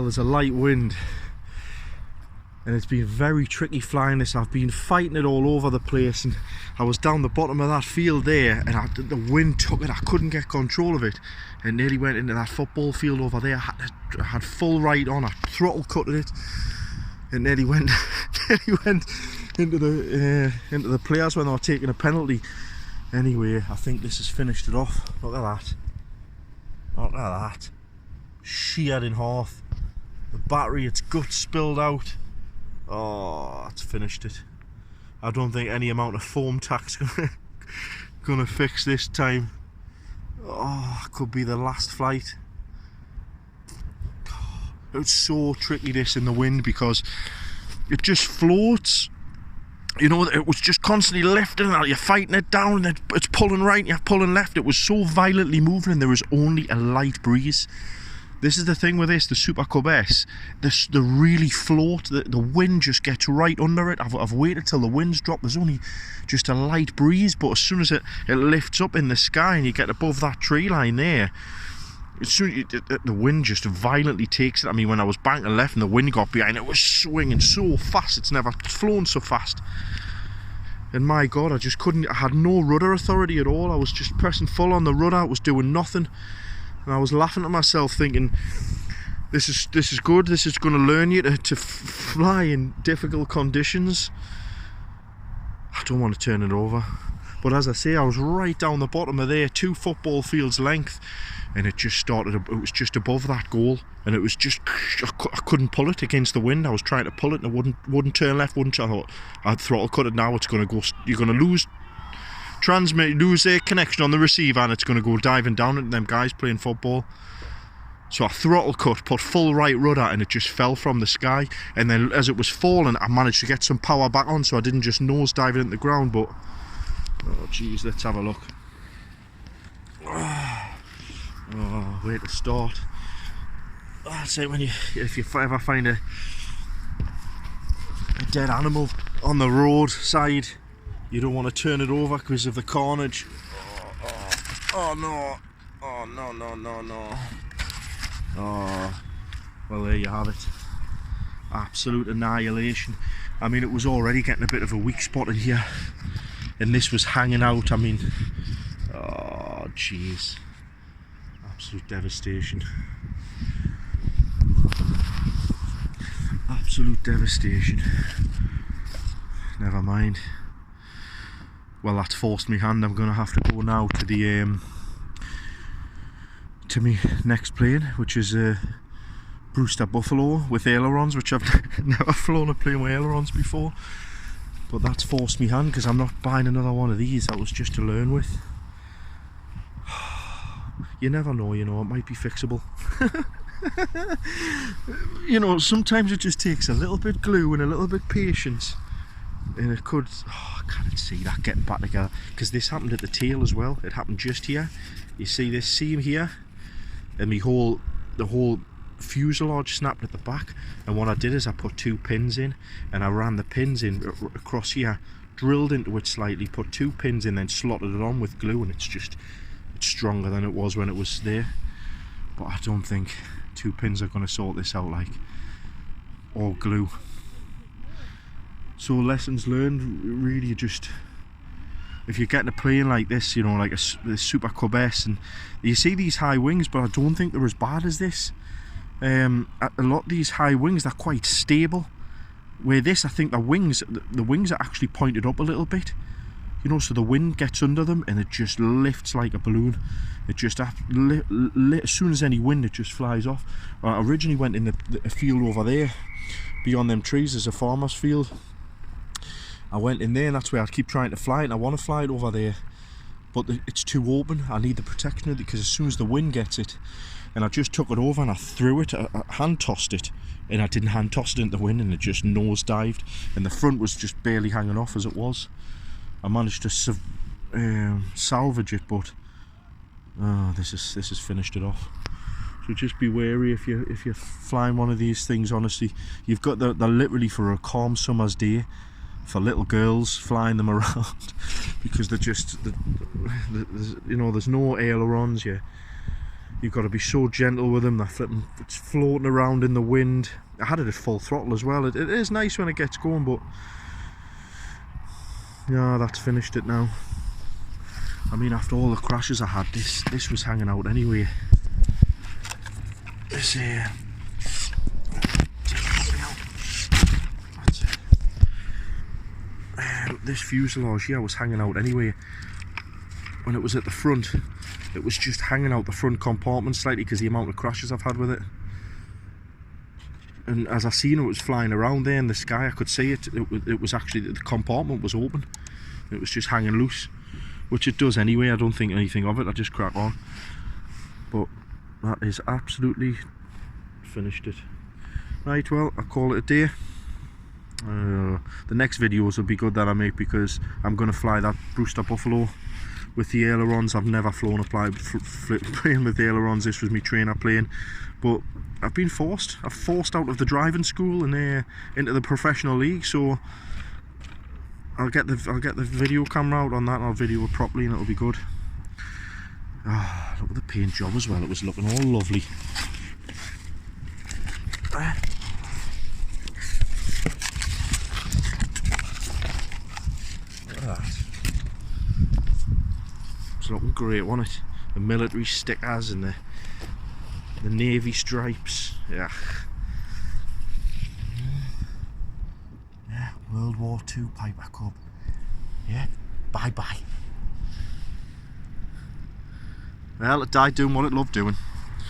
there's a light wind, and it's been very tricky flying this. I've been fighting it all over the place, and I was down the bottom of that field there, and the wind took it. I couldn't get control of it, and nearly went into that football field over there. I had full right on. I throttle cutted it, and nearly went into the players when they were taking a penalty. Anyway, I think this has finished it off. Look at that. Look at that. Sheared in half. The battery, its guts spilled out. Oh, that's finished it. I don't think any amount of foam tack's gonna fix this time. Oh, could be the last flight. It was so tricky this in the wind, because it just floats. You know, it was just constantly lifting, you're fighting it down, and it's pulling right, you're pulling left. It was so violently moving, and there was only a light breeze. This is the thing with this, the Super Cub S. The really float, the wind just gets right under it. I've waited till the wind's dropped. There's only just a light breeze, but as soon as it lifts up in the sky and you get above that tree line there, the wind just violently takes it. I mean, when I was banking left and the wind got behind, it was swinging so fast. It's never flown so fast. And my God, I just couldn't. I had no rudder authority at all. I was just pressing full on the rudder. It was doing nothing. And I was laughing at myself, thinking, this is good. This is going to learn you to fly in difficult conditions. I don't want to turn it over. But as I say, I was right down the bottom of there, 2 football fields length, and it just started. It was just above that goal, and it was just, I couldn't pull it against the wind. I was trying to pull it, and it wouldn't turn left. I thought, I'd throttle cut it now. It's going to go. You're going to lose a connection on the receiver, and it's going to go diving down into them guys playing football. So I throttle cut, put full right rudder, and it just fell from the sky. And then as it was falling, I managed to get some power back on, so I didn't just nose dive it into the ground. But oh geez, let's have a look. Oh, where to start? That's it. If you ever find a dead animal on the road side, you don't want to turn it over because of the carnage. Oh no. Oh no. Oh, well, there you have it. Absolute annihilation. I mean, it was already getting a bit of a weak spot in here, and this was hanging out. I mean, oh jeez, absolute devastation. Absolute devastation. Never mind. Well, that's forced me hand. I'm gonna have to go now to the to me next plane, which is a Brewster Buffalo with ailerons, which I've never flown a plane with ailerons before. But that's forced me hand, because I'm not buying another one of these. That was just to learn with. You never know, you know, it might be fixable. You know, sometimes it just takes a little bit glue and a little bit patience, and it could. Oh, I can't see that getting back together, because this happened at the tail as well. It happened just here. You see this seam here, and the whole fuselage snapped at the back. And what I did is I put 2 pins in, and I ran the pins in across here, drilled into it slightly, put 2 pins in, then slotted it on with glue, and it's stronger than it was when it was there. But I don't think 2 pins are going to sort this out, like, or glue. So lessons learned, really. Just, if you're getting a plane like this, you know, like the Super Cub S, and you see these high wings, but I don't think they're as bad as this. A lot of these high wings, they're quite stable. Where this, I think the wings are actually pointed up a little bit. You know, so the wind gets under them and it just lifts like a balloon. It just, as soon as any wind, it just flies off. I originally went in a field over there, beyond them trees. There's a farmer's field. I went in there, and that's where I'd keep trying to fly it, and I want to fly it over there, but it's too open. I need the protection of it, because as soon as the wind gets it, and I just took it over and I threw it, I hand tossed it, and I didn't hand toss it into the wind, and it just nose dived, and the front was just barely hanging off as it was. I managed to salvage it, but this has finished it off. So just be wary if you're flying one of these things. Honestly, you've got they're literally for a calm summer's day, for little girls flying them around, because they're just, you know, there's no ailerons. You've got to be so gentle with them. It's floating around in the wind. I had it at full throttle as well. It is nice when it gets going, but yeah, that's finished it now. I mean, after all the crashes I had, this was hanging out anyway. This here. This fuselage here was hanging out anyway. When it was at the front, it was just hanging out the front compartment slightly because the amount of crashes I've had with it. And as I seen it was flying around there in the sky, I could see it. It was actually, the compartment was open. It was just hanging loose, which it does anyway. I don't think anything of it. I just crack on. But that is absolutely finished it. Right, well, I'll call it a day. The next videos will be good that I make, because I'm going to fly that Brewster Buffalo with the ailerons. I've never flown a plane with the ailerons. This was my trainer plane, but I've been forced. I've forced out of the driving school and into the professional league. So I'll get the video camera out on that, and I'll video it properly, and it'll be good. Look at the paint job as well. It was looking all lovely. It's looking great, wasn't it? The military stickers and the navy stripes. Yeah. Yeah, World War II Piper Cub. Yeah, bye bye. Well, it died doing what it loved doing.